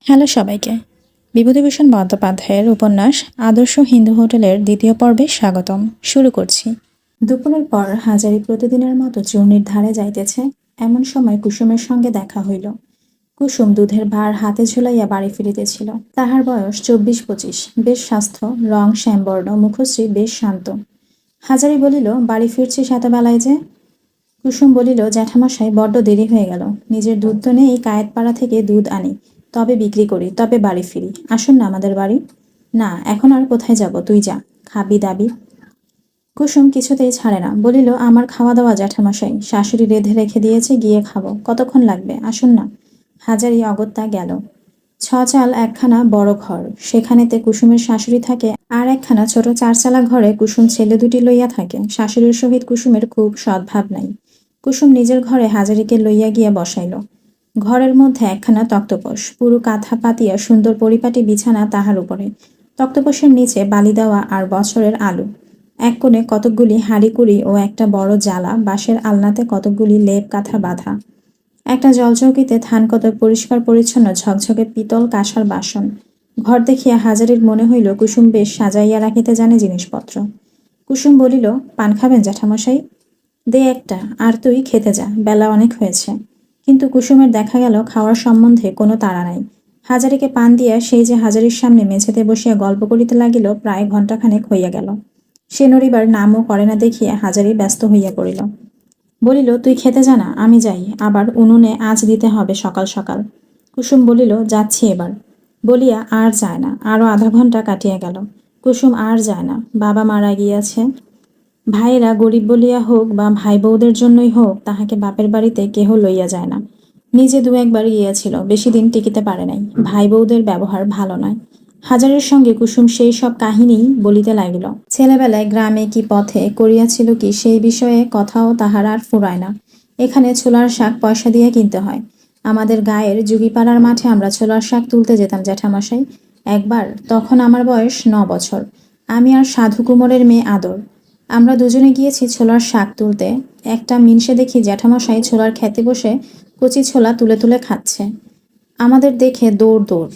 Hello সবাইকে। বিভূতিভূষণ বন্দ্যোপাধ্যায়ের উপন্যাস আদর্শ হিন্দু হোটেলের দ্বিতীয় পর্বে স্বাগতম। শুরু করছি। দুপুরের পর হাজারি প্রতিদিনের মতো চূর্ণির ধারে যাইতেছে। এমন সময় কুসুমের সঙ্গে দেখা হইল। কুসুম দুধের ভার হাতে ঝুলাইয়া বাড়ি ফিরিতেছিল। তাহার বয়স 24-25, বেশ স্বাস্থ্য, রং শ্যামবর্ণ, মুখশ্রী বেশ শান্ত। হাজারি বলিল, বাড়ি ফিরছিস এত বেলায় যে? কুসুম বলিল, জ্যাঠামশাই, বড্ড দেরি হয়ে গেল। নিজের দুধ তো নেই, কায়েতপাড়া থেকে দুধ আনি, তবে বিক্রি করি, তবে বাড়ি ফিরি। আসুন না আমাদের বাড়ি। না, এখন আর কোথায় যাব, তুই যা, খাবি দাবি। কুসুম কিছুতেই ছাড়ে না, বলিল, আমার খাওয়া দাওয়া জ্যাঠামশাই, শাশুড়ি রেঁধে রেখে দিয়েছে, গিয়ে খাবো। কতক্ষণ লাগবে, আসুন না। হাজারি অগত্যা গেল। 6 চাল একখানা বড় ঘর, সেখানেতে কুসুমের শাশুড়ি থাকে, আর একখানা ছোট 4 চালা ঘরে কুসুম ছেলে দুটি লইয়া থাকে। শাশুড়ির সহিত কুসুমের খুব সদ্ভাব নাই। কুসুম নিজের ঘরে হাজারিকে লইয়া গিয়া বসাইল। ঘরের মধ্যে একখানা তক্তপোষ, পুরো কাঁথা পাতিয়া সুন্দর পরিপাটি বিছানা তাহার উপরে। তক্তপোষের নিচে বালি দেওয়া আর বছরের আলু। এক কোণে কতকগুলি হাঁড়িকুড়ি ও একটা বড় জ্বালা, বাঁশের আলনাতে কতকগুলি লেপ কাঁথা বাঁধা। একটা জলচৌকিতে থান কতক পরিষ্কার পরিচ্ছন্ন ঝকঝকে পিতল কাঁসার বাসন। ঘর দেখিয়া হাজারির মনে হইল কুসুম বেশ সাজাইয়া রাখিতে জানে জিনিসপত্র। কুসুম বলিল, পান খাবেন জ্যাঠামশাই? দে একটা, আর তুই খেতে যা, বেলা অনেক হয়েছে। কিন্তু কুসুমের দেখা গেল খাওয়ার সম্বন্ধে কোনো তাড়া নাই। হাজারিকে পান দিয়া সেই যে হাজারির সামনে মেঝেতে বসিয়া গল্প করিতে লাগিল, প্রায় ঘণ্টাখানেক হইয়া গেল। সে নড়িবার নামও করে না দেখিয়া হাজারি ব্যস্ত হইয়া পড়িল। বলিল, তুই খেতে জানা, আমি যাই, আবার উনুনে আঁচ দিতে হবে সকাল সকাল। কুসুম বলিল, যাচ্ছি এবার। বলিয়া আর যায় না। আরও আধা ঘণ্টা কাটিয়া গেল। কুসুম আর যায় না। বাবা মারা গিয়াছে। ভাইয়েরা গরিব বলিয়া হোক বা ভাই বউদের জন্যই হোক, তাহাকে বাপের বাড়িতে কেহ লইয়া যায় না। নিজে 2-1 বার গিয়াছিল, বেশি দিন টিকিতে পারে নাই। ভাই বউদের ব্যবহার ভালো নয়। হাজারের সঙ্গে কুসুম সেই সব কাহিনী বলিতে লাগিল। ছেলেবেলায় গ্রামে কি পথে করিয়াছিল কি, সেই বিষয়ে কথাও তাহার আর ফুরায় না। এখানে ছোলার শাক পয়সা দিয়ে কিনতে হয়। আমাদের গায়ের যুগিপাড়ার মাঠে আমরা ছোলার শাক তুলতে যেতাম জ্যাঠামশাই একবার, তখন আমার বয়স 9 বছর। আমি আর সাধু কুমোরের মেয়ে আদর, আমরা দুজনে গিয়েছি ছোলার শাক তুলতে। একটা মিনসে দেখি জ্যাঠামশাই ছোলার খেতে বসে কচি ছোলা তুলে তুলে খাচ্ছে। আমাদের দেখে দৌড় দৌড়,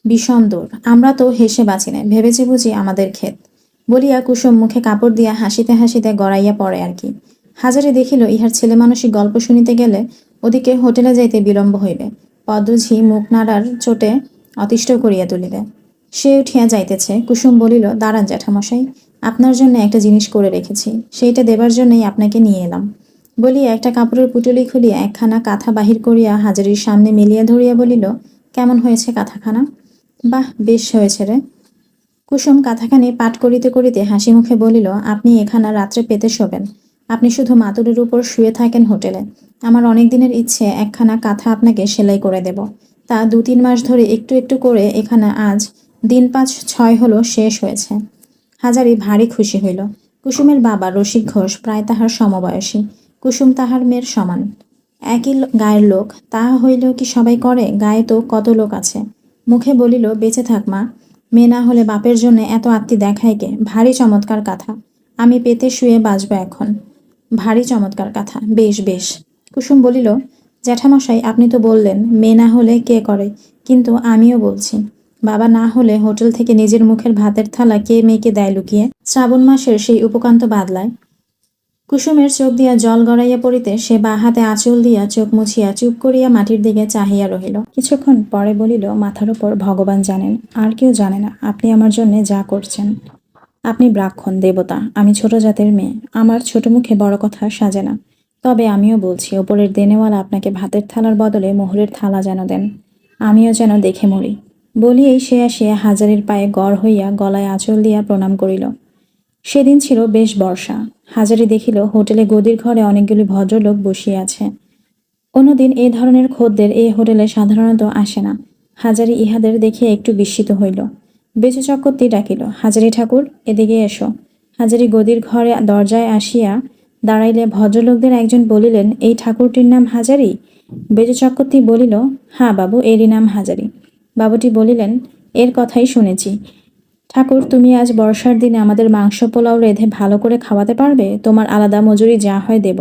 বিষম দৌড়। আমরা তো হেসে বাঁচি না, ভেবেছি বুঝি আমাদের ক্ষেত। বলিয়া কুসুম মুখে কাপড় দিয়া হাসিতে হাসিতে গড়াইয়া পড়ে আর কি। হাজারে দেখিল ইহার ছেলে মানুষই গল্প শুনিতে গেলে ওদিকে হোটেলে যাইতে বিলম্ব হইবে। পদ্মঝি মুখ নাড়ার চোটে অতিষ্ঠ করিয়া তুলিবে। সে উঠিয়া যাইতেছে। কুসুম বলিল, দাঁড়ান জ্যাঠামশাই, আপনার জন্য একটা জিনিস করে রেখেছি, সেইটা দেবার জন্যই আপনাকে নিয়ে এলাম। বলিয়া একটা কাপড়ের পুটুলি খুলিয়া একখানা কাঁথা বাহির করিয়া হাজারির সামনে মেলিয়া ধরিয়া বলিল, কেমন হয়েছে কাঁথাখানা? বাহ, বেশ হয়েছে রে। কুসুম কাঁথাখানি পাঠ করিতে করিতে হাসি মুখে বলিল, আপনি এখানা রাত্রে পেতে শোবেন। আপনি শুধু মাতুরের উপর শুয়ে থাকেন হোটেলে। আমার অনেক দিনের ইচ্ছে একখানা কাঁথা আপনাকে সেলাই করে দেব। তা 2-3 মাস ধরে একটু একটু করে এখানে আজ দিন 5-6 হলো শেষ হয়েছে। হাজারি ভারী খুশি হইল। কুসুমের বাবা রসিক ঘোষ প্রায় তাহার সমবয়সী। কুসুম তাহার মেয়ের সমান। একই গায়ের লোক, তাহা হইলেও কি সবাই করে? গায়ে তো কত লোক আছে। মুখে বলিল, বেঁচে থাক মা, মেয়ে না হলে বাপের জন্য এত আত্মী দেখায় কে? ভারী চমৎকার কথা। আমি পেতে শুয়ে বাঁচব এখন। ভারী চমৎকার কথা, বেশ বেশ। কুসুম বলিল, জ্যাঠামশাই, আপনি তো বললেন মেয়ে না হলে কে করে, কিন্তু আমিও বলছি, বাবা না হলে হোটেল থেকে নিজের মুখের ভাতের থালা কে মেয়েকে দেয় লুকিয়ে? শ্রাবণ মাসের সেই উপকান্ত বাদলায়। কুসুমের চোখ দিয়া জল গড়াইয়া পড়িতে সে বা হাতে আঁচল দিয়া চোখ মুছিয়া চুপ করিয়া মাটির দিকে চাহিয়া রহিল। কিছুক্ষণ পরে বলিল, মাথার উপর ভগবান জানেন, আর কেউ জানে না আপনি আমার জন্যে যা করছেন। আপনি ব্রাহ্মণ দেবতা, আমি ছোট জাতের মেয়ে, আমার ছোট মুখে বড় কথা সাজে না। তবে আমিও বলছি, ওপরের দেনেওয়ালা আপনাকে ভাতের থালার বদলে মোহরের থালা যেন দেন, আমিও যেন দেখে মরি। বলিয়েই সে আসিয়া হাজারির পায়ে গড় হইয়া গলায় আঁচল দিয়া প্রণাম করিল। সেদিন ছিল বেশ বর্ষা। হাজারি দেখিল হোটেলে গদির ঘরে অনেকগুলি ভদ্রলোক বসিয়া আছে। অন্যদিন এই ধরনের খদ্দের এই হোটেলে সাধারণত আসে না। হাজারি ইহাদের দেখিয়া একটু বিস্মিত হইল। বেজু চক্রবর্তী ডাকিল, হাজারি ঠাকুর, এদিকে এসো। হাজারি গদির ঘরে দরজায় আসিয়া দাঁড়াইলে ভদ্রলোকদের একজন বলিলেন, এই ঠাকুরটির নাম হাজারি? বেজু চক্রবর্তী বলিল, হ্যাঁ বাবু, এরই নাম হাজারি। বাবুটি বলিলেন, এর কথাই শুনেছি। ঠাকুর, তুমি আজ বর্ষার দিনে আমাদের মাংস পোলাও রেঁধে ভালো করে খাওয়াতে পারবে? তোমার আলাদা মজুরি যা হয় দেব।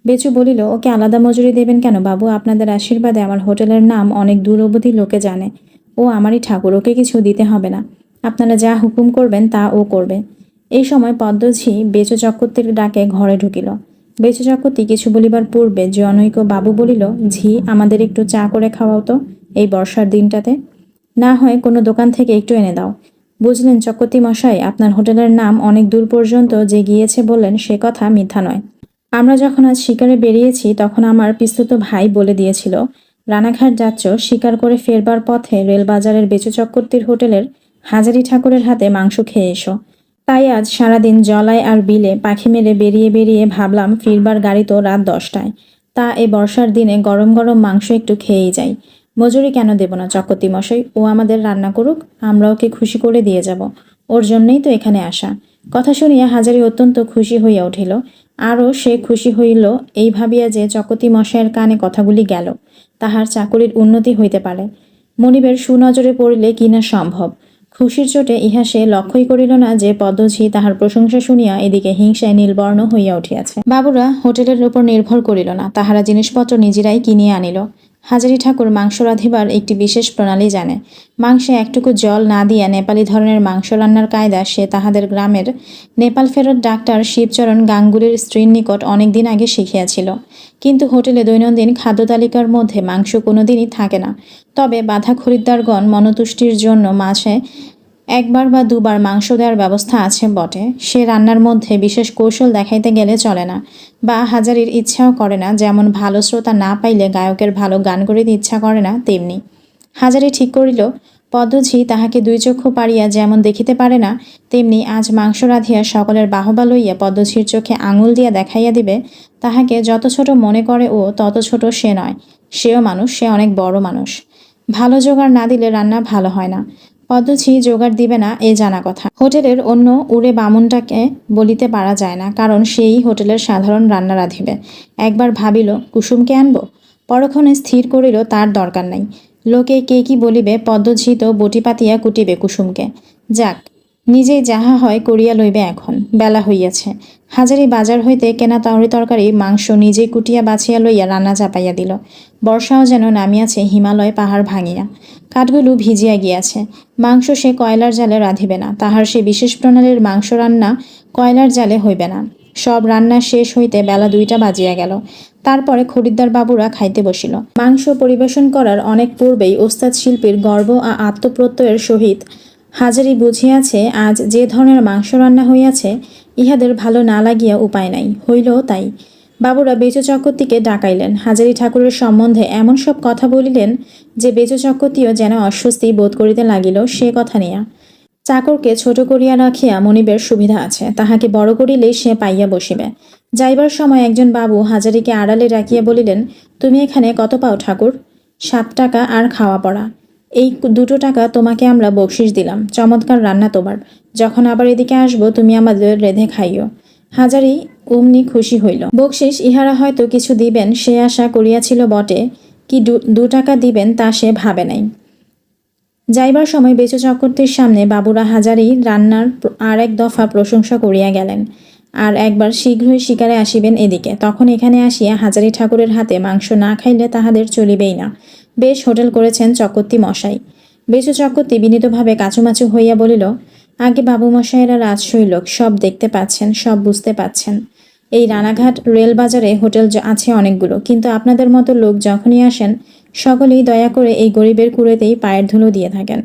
বেচু বলিল, ওকে আলাদা মজুরি দেবেন কেন বাবু? আপনাদের আশীর্বাদে আমার হোটেলের নাম অনেক দূর অবধি লোকে জানে। ও আমারই ঠাকুর, ওকে কিছু দিতে হবে না। আপনারা যা হুকুম করবেন তা ও করবে। এই সময় পদ্মঝি বেচু চক্রবর্তীর ডাকে ঘরে ঢুকিল। বেচু চক্রবর্তী কিছু বলিবার পূর্বে জনৈক বাবু বলিল, ঝি, আমাদের একটু চা করে খাওয়াও তো এই বর্ষার দিনটাতে। না হয় কোনো দোকান থেকে একটু এনে দাও। বুঝলেন চক্রবর্তী মশাই, আপনার হোটেলের নাম অনেক দূর পর্যন্ত যে গিয়েছে বললেন সে কথা মিথ্যা নয়। আমরা যখন আজ শিকারে বেরিয়েছি তখন আমার পিস্তুত ভাই বলে দিয়েছিল, রানাঘাট যাচ্ছ, শিকার করে ফেরবার পথে রেলবাজারের বেচু চক্রবর্তীর হোটেলের হাজারি ঠাকুরের হাতে মাংস খেয়ে এসো। তাই আজ সারাদিন জলায় আর বিলে পাখি মেরে বেরিয়ে বেরিয়ে ভাবলাম ফিরবার গাড়ি তো রাত 10টায়। তা এ বর্ষার দিনে গরম গরম মাংস একটু খেয়েই যাই। মজুরি কেন দেব না চক্রবর্তী মশাই, ও আমাদের রান্না করুক, আমরা ওকে খুশি করে দিয়ে যাব। ওর জন্যই তো এখানে আসা। কথা শুনিয়া হাজারি অত্যন্ত খুশি হইয়া উঠিল। আরও সে খুশি হইল এই ভাবিয়া যে চক্রবর্তী মশাইয়ের কানে কথাগুলি গেল, তাহার চাকুরির উন্নতি হইতে পারে। মনিবের সুনজরে পড়িলে কিনা সম্ভব। খুশির চোটে ইহা সে লক্ষ্যই করিল না যে পদ্মঝি তাহার প্রশংসা শুনিয়া এদিকে হিংসায় নীলবর্ণ হইয়া উঠিয়াছে। বাবুরা হোটেলের উপর নির্ভর করিল না, তাহারা জিনিসপত্র নিজেরাই কিনিয়া আনিল। হাজারি ঠাকুর মাংস রাঁধিবার একটি বিশেষ প্রণালী জানে। মাংসে একটুকু জল না দিয়া নেপালি ধরনের মাংস রান্নার কায়দা সে তাহাদের গ্রামের নেপাল ফেরত ডাক্তার শিবচরণ গাঙ্গুলির স্ত্রীর নিকট অনেকদিন আগে শিখিয়াছিল। কিন্তু হোটেলে দৈনন্দিন খাদ্য তালিকার মধ্যে মাংস কোনোদিনই থাকে না। তবে বাঁধা খরিদ্দারগণ মনতুষ্টির জন্য মাসে একবার বা দুবার মাংস দেওয়ার ব্যবস্থা আছে বটে। সে রান্নার মধ্যে বিশেষ কৌশল দেখাইতে গেলে চলে না, বা হাজারির ইচ্ছাও করে না। যেমন ভালো শ্রোতা না পাইলে গায়কের ভালো গান করিতে ইচ্ছা করে না, তেমনি হাজারি ঠিক করিল পদ্মঝি তাহাকে দুই চক্ষু পাড়িয়া যেমন দেখিতে পারে না, তেমনি আজ মাংস রাঁধিয়া সকলের বাহবা লইয়া পদ্মঝির চোখে আঙুল দিয়া দেখাইয়া দিবে তাহাকে যত ছোট মনে করে ও তত ছোট সে নয়। সেও মানুষ, সে অনেক বড় মানুষ। ভালো জোগাড় না দিলে রান্না ভালো হয় না। পদ্মঝি জোগাড় দিবে না এ জানা কথা। হোটেলের অন্য উড়ে বামুনটাকে বলিতে পারা যায় না, কারণ সেই হোটেলের সাধারণ রান্না রাঁধিবে। একবার ভাবিল কুসুমকে আনব, পরক্ষণে স্থির করিল তার দরকার নাই। লোকে কে কি বলিবে, পদ্মঝি তো বটি পাতিয়া কুটিবে কুসুমকে। যাক, নিজেই যাহা হয় করিয়া লইবে। এখন বেলা হইয়াছে। হাজারি বাজার হইতে কেনা তরকারি মাংস নিজেই কুটিয়া বাছিয়া লইয়া রান্না চাপাইয়া দিল। বর্ষাও যেন নামিয়াছে হিমালয় পাহাড় ভাঙিয়া। কাঠগুলো ভিজিয়া গিয়াছে। মাংস সে কয়লার জালে রাঁধিবে না, তাহার সে বিশেষ প্রণালীর মাংস রান্না কয়লার জালে হইবে না। সব রান্না শেষ হইতে বেলা 2টা বাজিয়া গেল। তারপরে খরিদ্দার বাবুরা খাইতে বসিল। মাংস পরিবেশন করার অনেক পূর্বেই ওস্তাদ শিল্পীর গর্ব ও আত্মপ্রত্যয়ের সহিত হাজারি বুঝিয়াছে আজ যে ধরনের মাংস রান্না হইয়াছে ইহাদের ভালো না লাগিয়া উপায় নাই। হইলও তাই। বাবুরা বেচু চক্রবর্তীকে ডাকাইলেন। হাজারি ঠাকুরের সম্বন্ধে এমন সব কথা বলিলেন যে বেচু চক্রবর্তীও যেন অস্বস্তি বোধ করিতে লাগিল সে কথা নিয়া। চাকরকে ছোট করিয়া রাখিয়া মনিবের সুবিধা আছে, তাহাকে বড় করিলেই সে পাইয়া বসিবে। যাইবার সময় একজন বাবু হাজারিকে আড়ালে রাখিয়া বলিলেন, তুমি এখানে কত পাও ঠাকুর? 7 টাকা আর খাওয়া পড়া। এই 2 টাকা তোমাকে আমরা বকশিস দিলাম। চমৎকার রান্না তোমার। যখন আবার এদিকে আসবো তুমি আমাদের রেঁধে খাইও। হাজারি অমনি খুশি হইল। বকশিস ইহারা হয়তো কিছু দিবেন সে আশা করিয়াছিল বটে, কি 2 টাকা দিবেন তা সে ভাবে নাই। যাইবার সময় বেচু চক্রবর্তীর সামনে বাবুরা হাজারি রান্নার আর এক দফা প্রশংসা করিয়া গেলেন। আর একবার শীঘ্রই শিকারে আসিবেন এদিকে। তখন এখানে আসিয়া হাজারি ঠাকুরের হাতে মাংস না খাইলে তাহাদের চলিবেই না। বেশ হোটেল করেছেন চক্রবর্তী মশাই। বেচু চক্রবর্তী বিনীতভাবে কাচুমাচু হইয়া বলিল, আগে বাবু মশাইয়েরা রাজশাহী লোক, সব দেখতে পাচ্ছেন, সব বুঝতে পাচ্ছেন। এই রানাঘাট রেল বাজারে হোটেল আছে অনেকগুলো, কিন্তু আপনাদের মতো লোক যখনই আসেন সকলেই দয়া করে এই গরিবের কুড়েতেই পায়ের ধুলো দিয়ে থাকেন।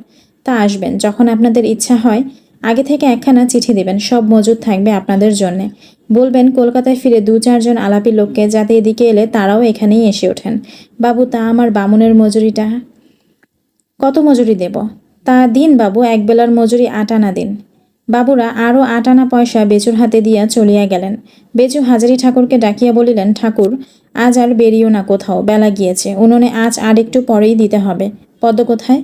তা আসবেন যখন আপনাদের ইচ্ছা হয় আগে থেকে একখানা চিঠি দেবেন, সব মজুদ থাকবে আপনাদের জন্যে। বলবেন কলকাতায় ফিরে 2-4 জন আলাপি লোককে যাতে এদিকে এলে তারাও এখানেই এসে ওঠেন। বাবু, তা আমার বামুনের মজুরিটা কত মজুরি দেব? তা দিন বাবু, 1 বেলার মজুরি 8 আনা দিন। বাবুরা আরও 8 আনা পয়সা বেচুর হাতে দিয়া চলিয়া গেলেন। বেচু হাজারি ঠাকুরকে ডাকিয়া বলিলেন, ঠাকুর, আজ আর বেরিও না কোথাও, বেলা গিয়েছে। উনুনে আজ আর একটু পরেই দিতে হবে। পদ্ম কোথায়?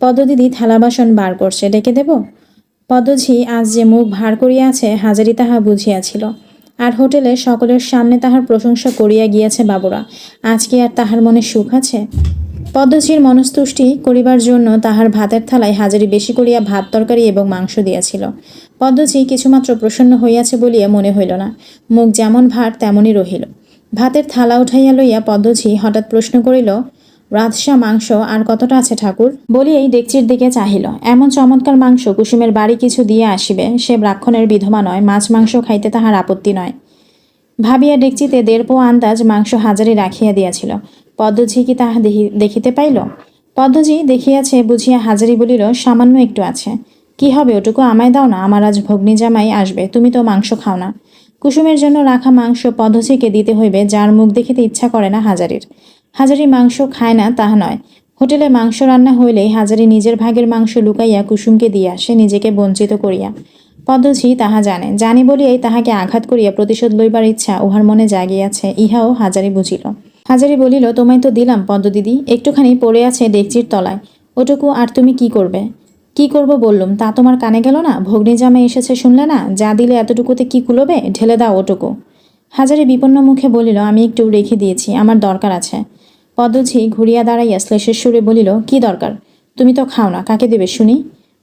পদ্মদিদি থালা বাসন বার করছে, ডেকে দেব? পদ্মঝি আজ যে মুখ ভার করিয়া আছে হাজারি তাহা বুঝিয়াছিল। আর হোটেলে সকলের সামনে তাহার প্রশংসা করিয়া গিয়াছে বাবুরা। আজ কি আর তাহার মনে সুখ আছে? পদ্মঝির মনস্তুষ্টি করিবার জন্য তাহার ভাতের থালায় হাজারি বেশি করিয়া ভাত তরকারি এবং মাংস দিয়াছিল। পদ্মঝি কিছুমাত্র প্রসন্ন হইয়াছে বলিয়া মনে হইল না। মুখ যেমন ভার তেমনই রহিল। ভাতের থালা উঠাইয়া লইয়া পদ্মঝি হঠাৎ প্রশ্ন করিল, রাধসা মাংস আর কতটা আছে ঠাকুর? বলিয়াই ডেকচির দিকে চাহিল। এমন চমৎকার মাংস কুসুমের বাড়ি কিছু দিয়া আসিবে, সে ব্রাহ্মণের বিধবা নয়, মাছ মাংস খাইতে তাহার আপত্তি নয়। ভাবিয়া ডেকচিতে 1.5 পো আন্দাজ মাংস হাজারি রাখিয়া দিয়াছিল। পদ্মঝি কি তাহা দেখিতে পাইল? পদ্মঝি দেখিয়াছে বুঝিয়া হাজারি বলিল, সামান্য একটু আছে। কি হবে, ওটুকু আমায় দাও না, আমার আজ ভগ্নী জামাই আসবে, তুমি তো মাংস খাও না। কুসুমের জন্য রাখা মাংস পদ্মঝিকে দিতে হইবে, যার মুখ দেখিতে ইচ্ছা করে না হাজারির। হাজারি মাংস খায় না তাহা নয়, হোটেলে মাংস রান্না হইলেই হাজারি নিজের ভাগের মাংস লুকাইয়া কুসুমকে দিয়ে আসে, নিজেকে বঞ্চিত করিয়া। পদ্মঝি তাহা জানি বলিয়াই তাহাকে আঘাত করিয়া প্রতিশোধ লইবার ইচ্ছা উহার মনে জাগিয়াছে, ইহাও হাজারি বুঝিল। হাজারি বলিল, তোমায় তো দিলাম পদ্মদিদি, একটুখানি পড়ে আছে ডেকচির তলায়, ওটুকু আর তুমি কি করবে? কি করব বললুম, তা তোমার কানে গেল না? ভগ্নী জামাই এসেছে শুনলে না? যা দিলে এতটুকুতে কি কুলোবে? ঢেলে দাও ওটুকু। হাজারি বিপন্ন মুখে বলিল, আমি একটু রেখে দিয়েছি, আমার দরকার আছে। পদ্মঝি ঘুরিয়া দাঁড়াইয়া শ্লেষের সুরে বলিল, কি দরকার? তুমি তো খাও না, কাকে দেবে শুনি?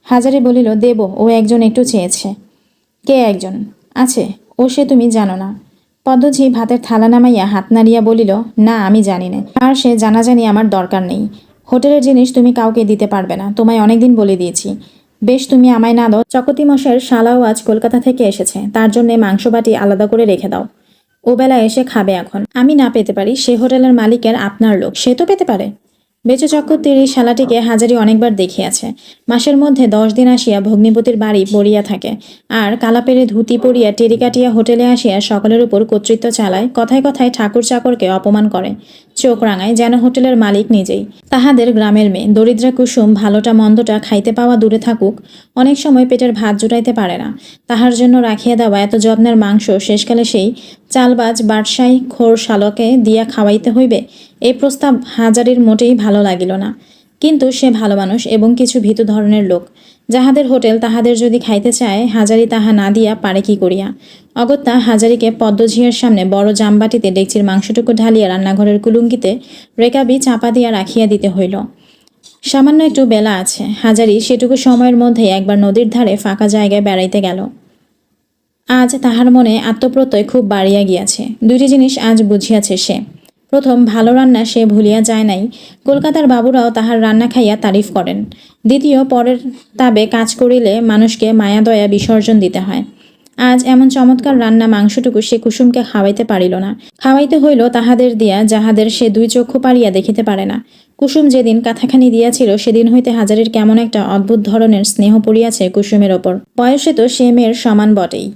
হাজারি বলিল, দেব, ও একজন একটু চেয়েছে। কে একজন? আছে, ও সে তুমি জানো না। পদ্মঝি ভাতের থালা নামাইয়া হাত নাড়িয়া বলিল, না আমি জানি না, আর সে জানাজানি আমার দরকার নেই। হোটেলের জিনিস তুমি কাউকে দিতে পারবে না, তোমায় অনেকদিন বলে দিয়েছি। বেশ, তুমি আমায় না দাও, চকতি মশাইয়ের শালাও আজ কলকাতা থেকে এসেছে, তার জন্যে মাংস বাটি আলাদা করে রেখে দাও, ও বেলা এসে খাবে। এখন আমি না পেতে পারি, সে হোটেলের মালিকের আপনার লোক, সে তো পেতে পারে। বেচে চক্রবর্তীর এই শালাটিকে হাজারি অনেকবার দেখিয়াছে। মাসের মধ্যে 10 দিন আসিয়া ভগ্নিপতির বাড়ি পড়িয়া থাকে, আর কালাপেরে ধুতি পরিয়া টেরি কাটিয়া হোটেলে আসিয়া সকলের উপর কর্তৃত্ব চালায়, কথায় কথায় ঠাকুর চাকরকে অপমান করে, চোখ রাঙায় যেন হোটেলের মালিক নিজেই। তাহাদের গ্রামের মেয়ে দরিদ্রা কুসুম ভালোটা মন্দটা খাইতে পাওয়া দূরে থাকুক, অনেক সময় পেটের ভাত জুটাইতে পারে না। তাহার জন্য রাখিয়া দেওয়া এত যত্নের মাংস শেষকালে সেই চালবাজ বাদশাহী খোর শালকে দিয়া খাওয়াইতে হইবে, এই প্রস্তাব হাজারির মোটেই ভালো লাগিল না। কিন্তু সে ভালো মানুষ এবং কিছু ভীতু ধরনের লোক, যাহাদের হোটেল তাহাদের যদি খাইতে চায়, হাজারি তাহা না দিয়া পারে কি করিয়া। অগত্যা হাজারিকে পদ্মঝিয়ের সামনে বড় জামবাটিতে ডেকচির মাংসটুকু ঢালিয়া রান্নাঘরের কুলুঙ্গিতে রেকাবি চাপা দিয়া রাখিয়া দিতে হইল। সামান্য একটু বেলা আছে, হাজারি সেটুকু সময়ের মধ্যে একবার নদীর ধারে ফাঁকা জায়গায় বেড়াইতে গেল। আজ তাহার মনে আত্মপ্রত্যয় খুব বাড়িয়া গিয়াছে। 2টি জিনিস আজ বুঝিয়াছে সে। প্রথম, ভালো রান্না সে ভুলিয়া যায় নাই, কলকাতার বাবুরাও তাহার রান্না খাইয়া তারিফ করেন। দ্বিতীয়, পরের তাবে কাজ করিলে মানুষকে মায়া দয়া বিসর্জন দিতে হয়। আজ এমন চমৎকার রান্না মাংসটুকু সে কুসুমকে খাওয়াইতে পারিল না। খাওয়াইতে হইল তাহাদের দিয়া, যাহাদের সে 2 চক্ষু পারিয়া দেখিতে পারে না। কুসুম যেদিন কাঁথাখানি দিয়াছিল, সেদিন হইতে হাজারির কেমন একটা অদ্ভুত ধরনের স্নেহ পড়িয়াছে কুসুমের ওপর। বয়সে তো সে মেয়ের সমান বটেই,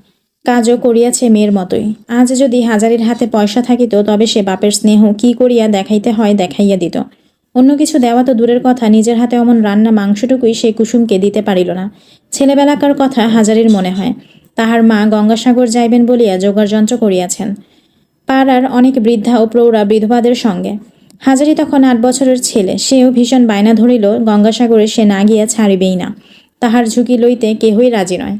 কাজও করিয়াছে মেয়ের মতোই। আজ যদি হাজারির হাতে পয়সা থাকিত, তবে সে বাপের স্নেহ কি করিয়া দেখাইতে হয় দেখাইয়া দিত। অন্য কিছু দেওয়া তো দূরের কথা, নিজের হাতে অমন রান্না মাংসটুকুই সে কুসুমকে দিতে পারিল না। ছেলেবেলাকার কথা হাজারির মনে হয়। তাহার মা গঙ্গাসাগর যাইবেন বলিয়া জোগাড় যন্ত্র করিয়াছেন, পাড়ার অনেক বৃদ্ধা ও প্রৌঢ়া বিধবাদের সঙ্গে। হাজারি তখন 8 বছরের ছেলে, সেও ভীষণ বায়না ধরিল গঙ্গাসাগরে সে না গিয়া ছাড়িবেই না। তাহার ঝুঁকি লইতে কেহই রাজি নয়।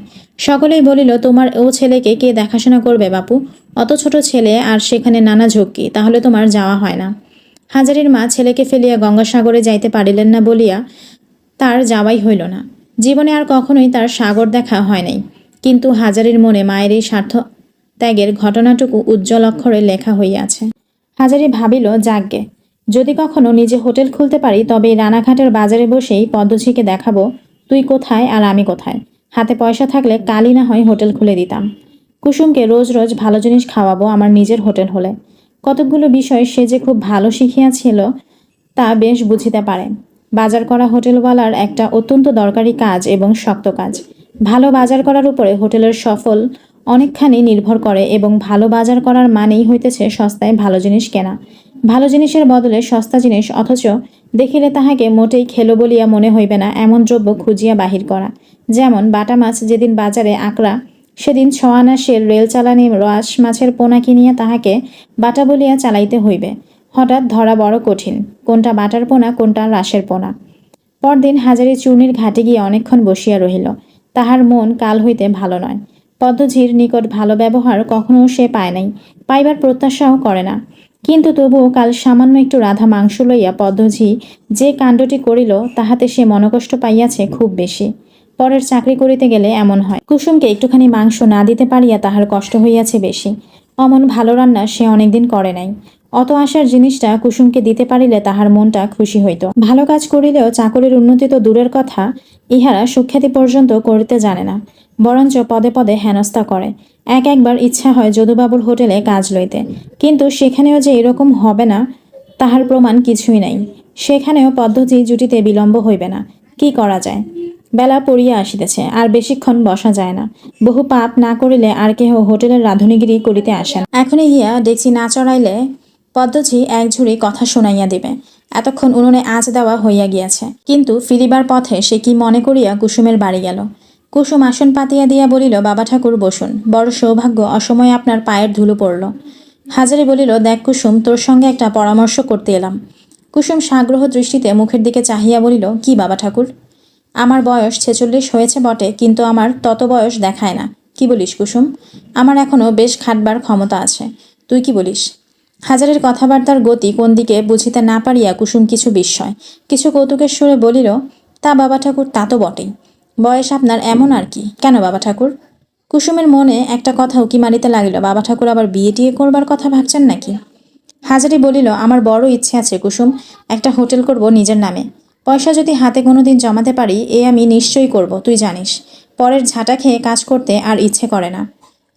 সকলেই বলিল, তোমার ও ছেলেকে কে দেখাশোনা করবে বাপু? অত ছোট ছেলে, আর সেখানে নানা ঝক্কি, তাহলে তোমার যাওয়া হয় না। হাজারির মা ত্যাগকে ফেলিয়া গঙ্গাসাগরে যাইতে পারিলেন না বলিয়া তার যাওয়াই হইল না। জীবনে আর কখনোই তার সাগর দেখা হয় নাই। কিন্তু হাজারির মনে মায়ের এই স্বার্থ ত্যাগের ঘটনাটুকু উজ্জ্বল অক্ষরে লেখা হইয়াছে। হাজারি ভাবিল, যাগ্গে, যদি কখনো নিজে হোটেল খুলতে পারি, তবে এই রানাঘাটের বাজারে বসেই পদ্মঝিকে দেখাবো তুই কোথায় আর আমি কোথায়। হাতে পয়সা থাকলে কালই না হয় হোটেল খুলে দিতাম। কুসুমকে রোজ রোজ ভালো জিনিস খাওয়াবো আমার নিজের হোটেল হলে। কতকগুলো বিষয় সে যে খুব ভালো শিখিয়াছিল তা বেশ বুঝিতে পারে। বাজার করা হোটেলওয়ালার একটা অত্যন্ত দরকারি কাজ এবং শক্ত কাজ। ভালো বাজার করার উপরে হোটেলের সফল অনেকখানি নির্ভর করে, এবং ভালো বাজার করার মানেই হইতেছে সস্তায় ভালো জিনিস কেনা, ভালো জিনিসের বদলে সস্তা জিনিস, অথচ দেখিলে তাহাকে মোটেই খেলো বলিয়া মনে হইবে না এমন দ্রব্য খুঁজিয়া বাহির করা। যেমন বাটা মাছ যেদিন বাজারে আঁকড়া, সেদিন 6 আনা সের রেল চালানি রাস মাছের পোনা কিনিয়া তাহাকে বাটা বলিয়া চালাইতে হইবে। হঠাৎ ধরা বড় কঠিন, কোনটা বাটার পোনা কোনটা রাসের পোনা। পরদিন হাজারি চূর্ণির ঘাটে গিয়া অনেকক্ষণ বসিয়া রহিল। তাহার মন কাল হইতে ভালো নয়। পদ্মঝির নিকট ভালো ব্যবহার কখনো সে পায় নাই, পাইবার প্রত্যাশাও করে না। কিন্তু তবুও কাল সামান্য একটু রাধা মাংস লইয়া পদ্মঝি যে কাণ্ডটি করিল, তাহাতে সে মনকষ্ট পাইয়াছে খুব বেশি। পরের চাকরি করিতে গেলে এমন হয়। কুসুমকে একটুখানি মাংস না দিতে পারিয়া তাহার কষ্ট হইয়াছে বেশি। অমন ভালো রান্না সে অনেকদিন করে নাই। অত আশার জিনিসটা কুসুমকে দিতে পারিলে তাহার মনটা খুশি হইত। ভালো কাজ করিলেও চাকরির উন্নতি তো দূরের কথা, ইহারা সুখ্যাতি পর্যন্ত করিতে জানে না, বরঞ্চ পদে পদে হেনস্থা করে। একবার ইচ্ছা হয় যদুবাবুর হোটেলে কাজ লইতে, কিন্তু সেখানেও যে এরকম হবে না তাহার প্রমাণ কিছুই নাই। সেখানেও পদ্ধতি জুটিতে বিলম্ব হইবে না। কি করা যায়? বেলা পড়িয়া আসিতেছে, আর বেশিক্ষণ বসা যায় না। বহু পাপ না করিলে আর কেহ হোটেলের রাঁধুনিগিরি করিতে আসেন। এখনই গিয়া ডেকচি না চড়াইলে পদ্মজি এক ঝুড়ি কথা শুনাইয়া দিবে। এতক্ষণ উনুনে আঁচ দেওয়া হইয়া গিয়াছে। কিন্তু ফিরিবার পথে সে কি মনে করিয়া কুসুমের বাড়ি গেল। কুসুম আসন পাতিয়া দিয়া বলিল, বাবা ঠাকুর বসুন, বড় সৌভাগ্য, অসময়ে আপনার পায়ের ধুলো পড়ল। হাজারি বলিল, দেখ কুসুম, তোর সঙ্গে একটা পরামর্শ করতে এলাম। কুসুম সাগ্রহ দৃষ্টিতে মুখের দিকে চাহিয়া বলিল, কি বাবা ঠাকুর? আমার বয়স 46 হয়েছে বটে, কিন্তু আমার তত বয়স দেখায় না। কি বলিস কুসুম? আমার এখনো বেশ খাটবার ক্ষমতা আছে। তুই কি বলিস? হাজারের কথাবার্তার গতি কোন দিকে বুঝিতে না পারিয়া কুসুম কিছু বিস্ময়, কিছু কৌতুকের সুরে বলিল, তা বাবা ঠাকুর, তা তো বটেই। বয়স আপনার এমন আর কি। কেন বাবা ঠাকুর? কুসুমের মনে একটা কথা উকি মারিতে লাগিল, বাবা ঠাকুর আবার বিয়ে টিয়ে করবার কথা ভাবছেন নাকি? হাজারি বলিল, আমার বড় ইচ্ছে আছে কুসুম, একটা হোটেল করব নিজের নামে। পয়সা যদি হাতে কোনোদিন জমাতে পারি, এ আমি নিশ্চয়ই করব, তুই জানিস। পরের ঝাঁটা খেয়ে কাজ করতে আর ইচ্ছে করে না।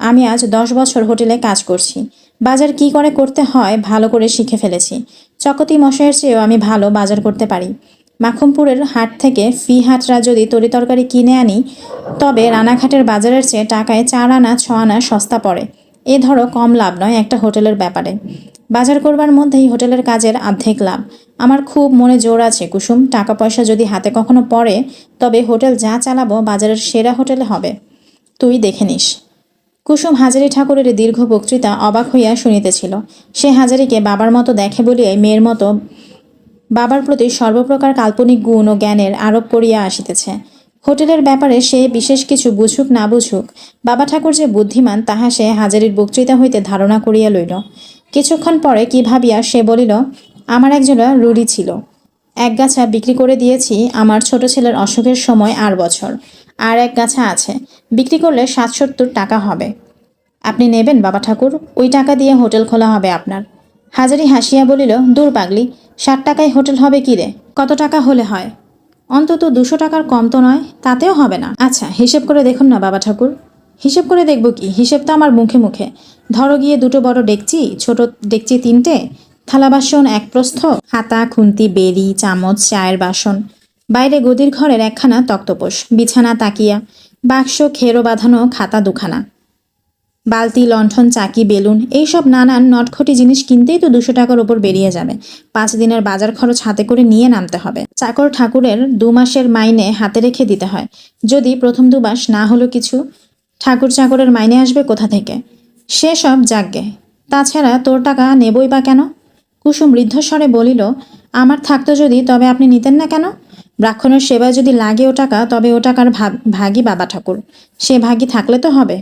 আমি আজ 10 বছর হোটেলে কাজ করছি। বাজার কি করে করতে হয় ভালো করে শিখে ফেলেছি। চকতি মশাইয়ের চেয়েও আমি ভালো বাজার করতে পারি। মাখমপুরের হাট থেকে ফি হাটরা যদি তরিতরকারি কিনে আনি, তবে রানাঘাটের বাজারের চেয়ে টাকায় 4 আনা 6 আনা সস্তা পড়ে। এ ধরো কম লাভ নয় একটা হোটেলের ব্যাপারে। বাজার করবার মধ্যেই হোটেলের কাজের অর্ধেক লাভ। আমার খুব মনে জোর আছে কুসুম, টাকা পয়সা যদি হাতে কখনো পড়ে, তবে হোটেল যা চালাবো বাজারের সেরা হোটেলে হবে। তুই দেখে নিস। কুসুম হাজারি ঠাকুরের দীর্ঘ বক্তৃতা অবাক হইয়া শুনিতেছিল। সে হাজারিকে বাবার মতো দেখে বলিয়াই মেয়ের মতো বাবার প্রতি সর্বপ্রকার কাল্পনিক গুণ ও জ্ঞানের আরোপ করিয়া আসিতেছে। হোটেলের ব্যাপারে সে বিশেষ কিছু বুঝুক না বুঝুক, বাবা ঠাকুর যে বুদ্ধিমান তাহা সে হাজারির বক্তৃতা হইতে ধারণা করিয়া লইল। কিছুক্ষণ পরে কি ভাবিয়া সে বলিল, আমার একজোড়া রুড়ি ছিল, এক গাছা বিক্রি করে দিয়েছি আমার ছোট ছেলের অসুখের সময় 8 বছর। আর এক গাছা আছে, বিক্রি করলে 60-70 টাকা হবে। আপনি নেবেন বাবা ঠাকুর? ওই টাকা দিয়ে হোটেল খোলা হবে আপনার। হাজারি হাসিয়া বলিল, দূর পাগলি, 60 টাকায় হোটেল হবে কি রে? কত টাকা হলে হয়? অন্তত 200 টাকার কম তো নয়, তাতেও হবে না। আচ্ছা, হিসেব করে দেখুন না বাবা ঠাকুর। হিসেব করে দেখব কি? হিসেব তো আমার মুখে মুখে। ধরো গিয়ে 2টো বড় ডেকচি, ছোট ডেকচি 3টে, থালা বাসন এক প্রস্থ, হাতা খুন্তি বেরি চামচ চায়ের বাসন, বাইরে গদির ঘরের একখানা তক্তপোষ, বিছানা তাকিয়া, বাক্স খেরো বাঁধানো খাতা 2খানা, বালতি লণ্ঠন চাকি বেলুন, এইসব নানান নটখটি জিনিস কিনতেই তো 200 টাকার ওপর বেরিয়ে যাবে। 5 দিনের বাজার খরচ হাতে করে নিয়ে নামতে হবে। চাকর ঠাকুরের 2 মাসের মাইনে হাতে রেখে দিতে হয়। যদি প্রথম 2 মাস না হলো কিছু, ঠাকুর চাকরের মাইনে আসবে কোথা থেকে? সেসব যাকগে, তাছাড়া তোর টাকা নেবই বা কেন? কুসুম বৃদ্ধস্বরে বলিল, আমার থাকতো যদি, তবে আপনি নিতেন না কেন? ব্রাহ্মণের সেবায় যদি লাগে ও টাকা, তবে ও টাকার ভাগই বাবা ঠাকুর। সে ভাগই থাকলে তো হবে।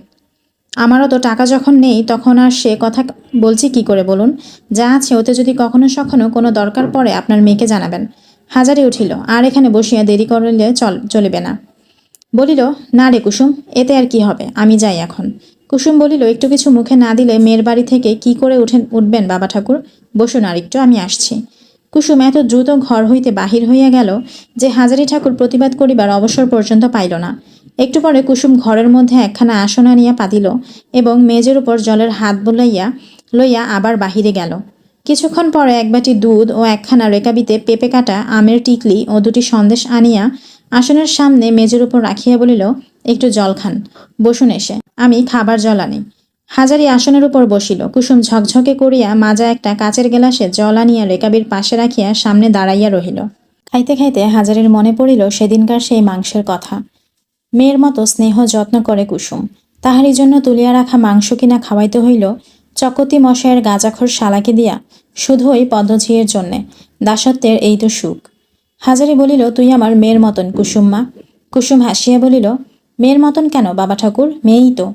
আমারও তো টাকা যখন নেই, তখন আর সে কথা বলছি কি করে বলুন? যা আছে ওতে যদি কখনো সখনো কোনো দরকার পড়ে আপনার মেয়েকে জানাবেন। হাজারি উঠিল, আর এখানে বসিয়া দেরি করলে চলিবে না। বলিল, না রে কুসুম, এতে আর কি হবে, আমি যাই এখন। কুসুম বলিল, একটু কিছু মুখে না দিলে মেয়ের বাড়ি থেকে কি করে উঠবেন বাবা ঠাকুর? বসুন আর একটু, আমি আসছি। কুসুম এত দ্রুত ঘর হইতে বাহির হইয়া গেল যে হাজারি ঠাকুর প্রতিবাদ করিবার অবসর পর্যন্ত পাইল না। একটু পরে কুসুম ঘরের মধ্যে একখানা আসন আনিয়া পাতিল এবং মেজের উপর জলের হাত বুলাইয়া লইয়া আবার বাহিরে গেল। কিছুক্ষণ পরে এক বাটি দুধ ও একখানা রেকাবিতে পেঁপে কাটা, আমের টিকলি ও 2টি সন্দেশ আনিয়া আসনের সামনে মেজের উপর রাখিয়া বলিল, একটু জল খান, বসুন এসে, আমি খাবার জল আনি। হাজারি আসনের উপর বসিল। কুসুম ঝকঝকে করিয়া মাজা একটা কাচের গেলাসে জল আনিয়া রেকাবির পাশে রাখিয়া সামনে দাঁড়াইয়া রহিল। খাইতে খাইতে হাজারির মনে পড়িল সেদিনকার সেই মাংসের কথা। মেয়ের মতো স্নেহ যত্ন করে কুসুম, তাহারই জন্য তুলিয়া রাখা মাংস কিনা খাওয়াইতে হইল চকতি মশায়ের গাঁজাখোর শালাকে দিয়া, শুধুই পদ্মঝিয়ের জন্যে। দাসত্বের এই তো সুখ। হাজারি বলিল, তুই আমার মেয়ের মতন কুসুম মা। কুসুম হাসিয়া বলিল, মেয়ের মতন কেন বাবা ঠাকুর? মেয়েই তো।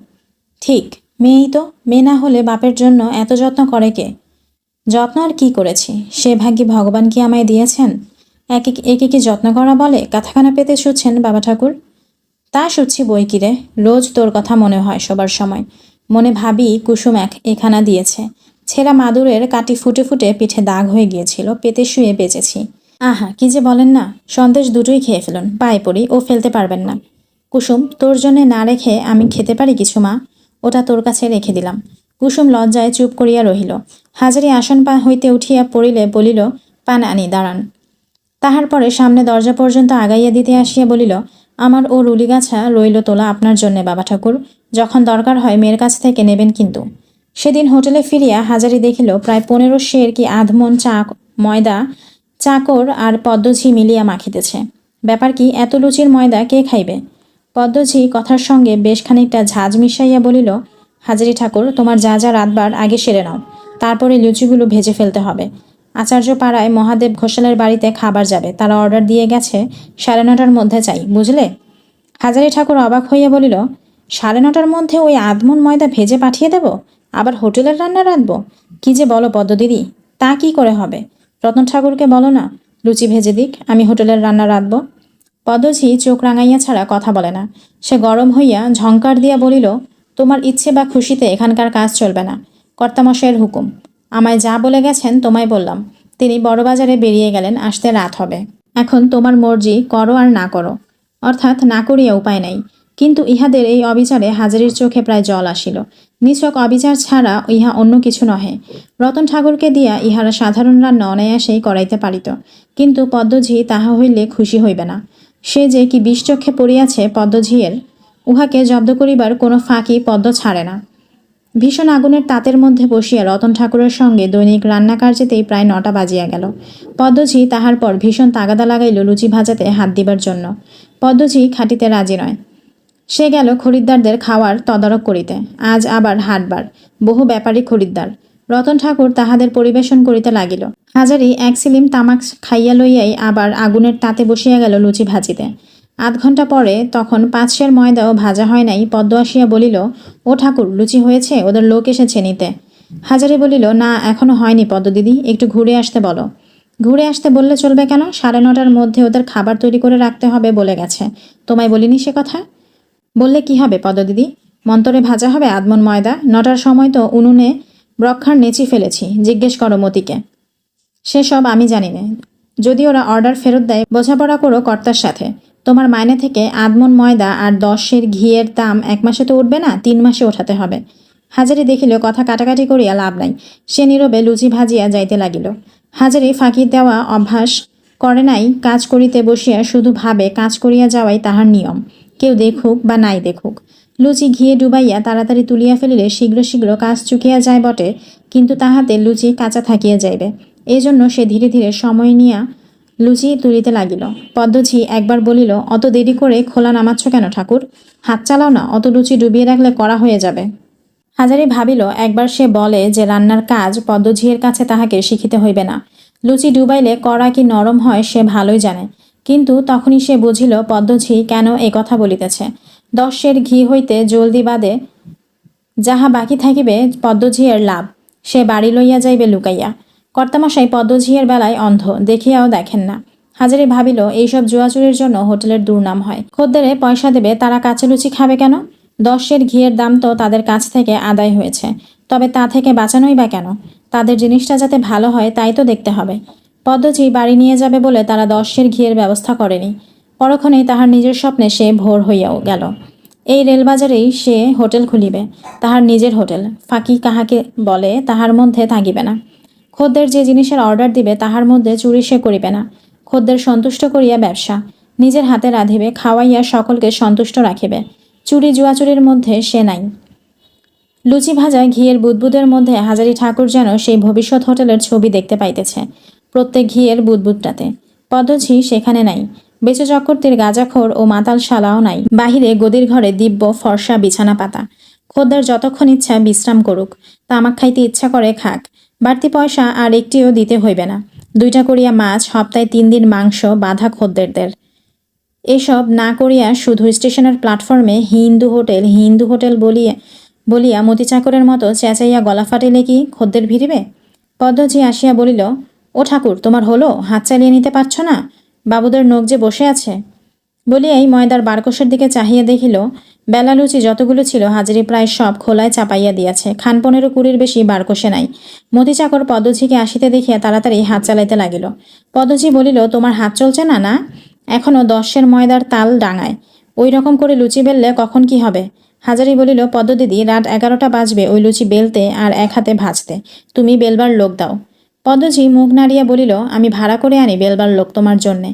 ঠিক, মেয়েই তো। মেয়ে না হলে বাপের জন্য এত যত্ন করে কে? যত্ন আর কি করেছি, সে ভাগ্যে ভগবান কি আমায় দিয়েছেন? একে কি যত্ন করা বলে? কাঁথাখানা পেতে শুচ্ছেন বাবা ঠাকুর? তা শুচ্ছি বই কিরে, রোজ তোর কথা মনে হয় সবার সময়। মনে ভাবি কুসুম এখানা দিয়েছে, ছেঁড়া মাদুরের কাটি ফুটে ফুটে পিঠে দাগ হয়ে গিয়েছিল, পেতে শুয়ে বেঁচেছি। আহা, কি যে বলেন না, সন্দেশ দুটোই খেয়ে ফেলুন, পায়ে পড়ি, ও ফেলতে পারবেন না। কুসুম, তোর জন্যে না রেখে আমি খেতে পারি কিছু মা? ওটা তোর কাছে রেখে দিলাম। কুসুম লজ্জায় চুপ করিয়া রহিল। হাজারি আসন পা হইতে উঠিয়া পড়িলে বলিল, পান আনি, দাঁড়ান। তাহার পরে সামনে দরজা পর্যন্ত আগাইয়া দিতে আসিয়া বলিল, আমার ও রুলিগাছা রইল তোলা আপনার জন্যে বাবা ঠাকুর, যখন দরকার হয় মেয়ের কাছ থেকে নেবেন কিন্তু। সেদিন হোটেলে ফিরিয়া হাজারি দেখিল প্রায় 15 সের কি আধমন ময়দা চাকর আর পদ্মঝি মিলিয়া মাখিতেছে। ব্যাপার কি, এত লুচির ময়দা কে খাইবে? পদ্মঝি কথার সঙ্গে বেশ খানিকটা ঝাঁজ মিশাইয়া বলিল, হাজারি ঠাকুর, তোমার যা যা রাতবার আগে সেরে নাও, তারপরে লুচিগুলো ভেজে ফেলতে হবে। আচার্য পাড়ায় মহাদেব ঘোষালের বাড়িতে খাবার যাবে, তারা অর্ডার দিয়ে গেছে 9:30টার মধ্যে চাই, বুঝলে? হাজারি ঠাকুর অবাক হইয়া বলিল, 9:30টার মধ্যে ওই আধমন ময়দা ভেজে পাঠিয়ে দেব? আবার হোটেলের রান্না রাঁধব? কি যে বলো পদ্মদিদি, তা কি করে হবে? রতন ঠাকুরকে বলো না লুচি ভেজে দিক, আমি হোটেলের রান্না রাঁধব। পদ্মঝি চোখ রাঙাইয়া ছাড়া কথা বলে না। সে গরম হইয়া ঝংকার দিয়া বলিল, তোমার ইচ্ছে বা খুশিতে এখানকার কাজ চলবে না, কর্তামশাইয়ের হুকুম। আমায় যা বলে গেছেন তোমায় বললাম। তিনি বড়বাজারে বেরিয়ে গেলেন, আসতে রাত হবে। এখন তোমার মর্জি, করো আর না করো, অর্থাৎ না করিয়া উপায় নাই। কিন্তু ইহাদের এই অবিচারে হাজারির চোখে প্রায় জল আসিল। নিছক অবিচার ছাড়া ইহা অন্য কিছু নহে। রতন ঠাকুরকে দিয়া ইহারা সাধারণ রান্না অনায়াসেই করাইতে পারিত, কিন্তু পদ্মঝি তাহা হইলে খুশি হইবে না। সে যে কি বিষচক্ষে পড়িয়াছে পদ্মঝিয়ের, উহাকে জব্দ করিবার কোনো ফাঁকি পদ্ম ছাড়ে না। ভীষণ আগুনের তাতের মধ্যে বসিয়া রতন ঠাকুরের সঙ্গে দৈনিক রান্না কার্যেতেই প্রায় 9টা বাজিয়া গেল। পদ্মঝি তাহার পর ভীষণ তাগাদা লাগাইল লুচি ভাজাতে হাত দিবার জন্য। পদ্মঝি খাটিতে রাজি নয়। সে গেল খরিদ্দারদের খাওয়ার তদারক করিতে। আজ আবার হাটবার, বহু ব্যাপারী খরিদ্দার। রতন ঠাকুর তাহাদের পরিবেশন করিতে লাগিল। হাজারি 1 সিলিম তামাক খাইয়া লইয়াই আবার আগুনের তাতে বসিয়া গেল লুচি ভাজিতে। আধ ঘণ্টা পরে, তখন 5 সের ময়দাও ভাজা হয় নাই, পদ্ম আসিয়া বলিল, ও ঠাকুর, লুচি হয়েছে, ওদের লোক এসেছে নিতে। হাজারি বলিল, না, এখনো হয়নি পদ্মদিদি, একটু ঘুরে আসতে বলো। ঘুরে আসতে বললে চলবে কেন? 9:30টার মধ্যে ওদের খাবার তৈরি করে রাখতে হবে বলে গেছে। তোমায় বলিনি সে কথা? বললে কি হবে পদ্মদিদি? মন্তরে ভাজা হবে আধমন ময়দা। 9টার সময় তো উনুনে ব্রক্ষার নেচি ফেলেছি, জিজ্ঞেস করো মতিকে। সেসব আমি জানি না। যদি ওরা অর্ডার ফেরত দেয়, বোঝাপড়া করো কর্তার সাথে। তোমার মাইনে থেকে আধমন ময়দা আর 10 সের ঘিয়ের দাম 1 মাসে তো উঠবে না, 3 মাসে ওঠাতে হবে। হাজারি দেখিল কথা কাটাকাটি করিয়া লাভ নাই। সে নীরবে লুচি ভাজিয়া যাইতে লাগিল। হাজারি ফাঁকি দেওয়া অভ্যাস করে নাই। কাজ করিতে বসিয়া শুধু ভাবে কাজ করিয়া যাওয়াই তাহার নিয়ম, কেউ দেখুক বা নাই দেখুক। লুচি ঘিয়ে ডুবাইয়া তাড়াতাড়ি তুলিয়া ফেলিলে শীঘ্র শীঘ্র কাজ চুকিয়া যায় বটে, কিন্তু তাহাতে লুচি কাঁচা থাকিয়া যাইবে। এই জন্য সে ধীরে ধীরে সময় নিয়া লুচি তুলিতে লাগিল। পদ্মঝি একবার বলিল, অত দেরি করে খোলা নামাচ্ছ কেন ঠাকুর? হাত চালাও না, অত লুচি ডুবিয়ে রাখলে কড়া হয়ে যাবে। হাজারি ভাবিল, একবার সে বলে যে রান্নার কাজ পদ্মঝিয়ের কাছে তাহাকে শিখিতে হইবে না। লুচি ডুবাইলে কড়া কি নরম হয় সে ভালোই জানে। কিন্তু তখনই সে বুঝিল পদ্মঝি কেন এ কথা বলিতেছে। 10 সের ঘি হইতে জলদি বাদে যাহা বাকি থাকিবে পদ্মঝিয়ের লাভ, সে বাড়ি লইয়া যাইবে লুকাইয়া। কর্তামশাই পদ্মঝিয়ের বেলায় অন্ধ, দেখিয়াও দেখেন না। হাজারি ভাবিল, এইসব জুয়াচুরির জন্য হোটেলের দুর্নাম হয়। খদ্দেরে পয়সা দেবে, তারা কাঁচা লুচি খাবে কেন? 10 সের ঘিয়ের দাম তো তাদের কাছ থেকে আদায় হয়েছে, তবে তা থেকে বাঁচানোই বা কেন? তাদের জিনিসটা যাতে ভালো হয় তাই তো দেখতে হবে। পদ্মঝি বাড়ি নিয়ে যাবে বলে তারা 10 সের ঘিয়ের ব্যবস্থা করেনি। পরক্ষণেই তাহার নিজের স্বপ্নে সে ভোর হইয়াও গেল। এই রেলবাজারেই সে হোটেল খুলিবে, তাহার নিজের হোটেল। ফাঁকি কাহাকে বলে তাহার মধ্যে থাকিবে না। খদ্দের যে জিনিসের অর্ডার দিবে তাহার মধ্যে চুরি সে করিবে না। খদ্দের সন্তুষ্ট করিয়া ব্যবসা, নিজের হাতে রাঁধিবে, খাওয়াইয়া সকলকে সন্তুষ্ট রাখিবে। চুরি জুয়াচুরির মধ্যে সে নাই। লুচি ভাজা ঘিয়ের বুদবুদের মধ্যে হাজারি ঠাকুর যেন সেই ভবিষ্যৎ হোটেলের ছবি দেখতে পাইতেছে, প্রত্যেক ঘিয়ের বুদবুদটাতে। পদ্মঝি সেখানে নাই। বেচে চক্রবর্তীর গাঁজাখোর ও মাতাল শালাও নাই। বাহিরে গদির ঘরে দিব্য ফর্সা বিছানা পাতা। খদ্দের যতক্ষণ ইচ্ছা বিশ্রাম করুক, তামাক খাইতে ইচ্ছা করে খাক, বাড়তি পয়সা আর একটিও দিতে হইবে না। 2টা করিয়া মাছ, সপ্তাহে 3 দিন মাংস বাঁধা খদ্দেরদের। এসব না করিয়া শুধু স্টেশনের প্ল্যাটফর্মে হিন্দু হোটেল হিন্দু হোটেল বলিয়া বলিয়া মতি চাকরের মতো চেঁচাইয়া গলা ফাটিলে কি খদ্দের ভিড়িবে? পদ্মঝি আসিয়া বলিল, ও ঠাকুর, তোমার হলো? হাত চালিয়ে নিতে পারছ না? বাবুদের নোক যে বসে আছে। বলিয়াই ময়দার বারকোষের দিকে চাহিয়া দেখিল বেলা লুচি যতগুলো ছিল হাজারি প্রায় সব খোলায় চাপাইয়া দিয়াছে। খান 15-20 বেশি বারকোষে নাই। মতি চাকর পদ্মঝিকে আসিতে দেখিয়া তাড়াতাড়ি হাত চালাইতে লাগিল। পদ্মঝি বলিল, তোমার হাত চলছে না? না, এখনো 10 ময়দার তাল ডাঙায়। ওই রকম করে লুচি বেললে কখন কি হবে? হাজারি বলিল, পদ্মদিদি, রাত 11টা বাজবে ওই লুচি বেলতে আর এক হাতে ভাজতে। তুমি বেলবার লোক দাও। পদ্মঝি মুখ নাড়িয়া বলিল, আমি ভাড়া করে আনি বেলবার লোক তোমার জন্যে?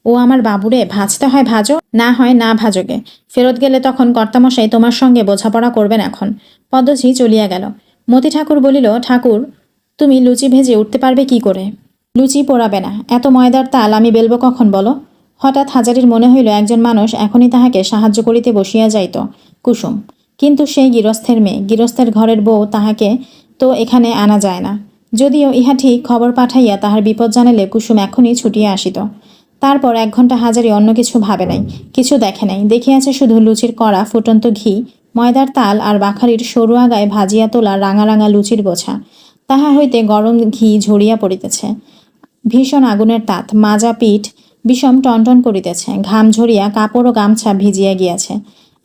ও আমার বাবুরে, ভাজতে হয় ভাজো, না হয় না ভাজোগে। ফেরত গেলে তখন কর্তামশাই তোমার সঙ্গে বোঝাপড়া করবেন। এখন পদ্মঝি চলিয়া গেল। মতি ঠাকুর বলিল, ঠাকুর, তুমি লুচি ভেজে উঠতে পারবে কি করে? লুচি পোড়াবে না, এত ময়দার তাল আমি বেলবো কখন বলো? হঠাৎ হাজারির মনে হইল একজন মানুষ এখনই তাহাকে সাহায্য করিতে বসিয়া যাইত, কুসুম। কিন্তু সেই গৃহস্থের মেয়ে, গৃহস্থের ঘরের বউ, তাহাকে তো এখানে আনা যায় না। যদিও ইহা ঠিক, খবর পাঠাইয়া তাহার বিপদ জানালে কুসুম এখনই ছুটিয়া আসিত। তারপর 1 ঘণ্টা হাজারি অন্য কিছু ভাবে নাই, কিছু দেখে নাই। দেখিয়াছে শুধু লুচির কড়া, ফুটন্ত ঘি, ময়দার তাল আর বাখারির সরু আগায় ভাজিয়া তোলা রাঙা রাঙা লুচির গোছা। তাহা হইতে গরম ঘি ঝরিয়া পড়িতেছে। ভীষণ আগুনের তাত, মাজা পিঠ বিষম টনটন করিতেছে। ঘাম ঝরিয়া কাপড় ও গামছা ভিজিয়া গিয়াছে।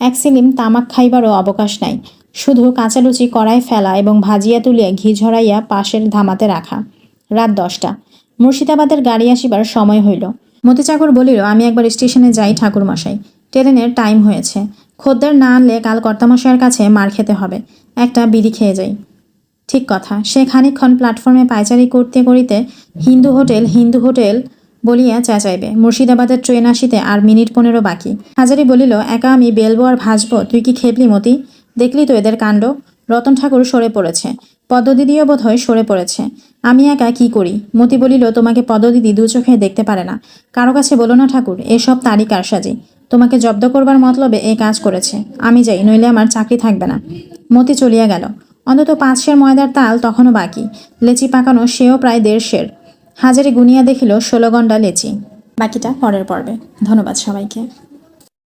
এক সিলিম তামাক খাইবারও অবকাশ নাই। শুধু কাঁচা লুচি কড়ায় ফেলা এবং ভাজিয়া তুলিয়া ঘি ঝরাইয়া পাশের ধামাতে রাখা। রাত 10টা। মুর্শিদাবাদের গাড়ি আসিবার সময় হইল। মতি চাকর বলিল, আমি একবার স্টেশনে যাই ঠাকুরমশাই, ট্রেনের টাইম হয়েছে। খদ্দের না আনলে কাল কর্তামশাইয়ের কাছে মার খেতে হবে। একটা বিড়ি খেয়ে যাই। ঠিক কথা। সে খানিকক্ষণ প্ল্যাটফর্মে পায়চারি করতে করিতে হিন্দু হোটেল, হিন্দু হোটেল বলিয়া চেঁচাইবে। মুর্শিদাবাদের ট্রেন আসিতে আর মিনিট 15 বাকি। হাজারি বলিল, একা আমি বেলবো আর ভাজবো, তুই কি খেপলি মতি? দেখলি তো এদের কাণ্ড। রতন ঠাকুর সরে পড়েছে, পদ্মদিদিও বোধ হয় সরে পড়েছে। আমি একা কি করি? মতি বলিল, তোমাকে পদ্মদিদি 2 চোখে দেখতে পারে না। কারো কাছে বলো না ঠাকুর, এসব তারই কারসাজি। তোমাকে জব্দ করবার মতলবে এ কাজ করেছে। আমি যাই, নইলে আমার চাকরি থাকবে না। মতি চলিয়া গেল। অন্তত 5 সের ময়দার তাল তখনও বাকি। লেচি পাকানো সেও প্রায় 1.5 সের। হাজারি গুনিয়া দেখিল 16 গন্ডা লেচি। বাকিটা পরের পর্বে। ধন্যবাদ সবাইকে।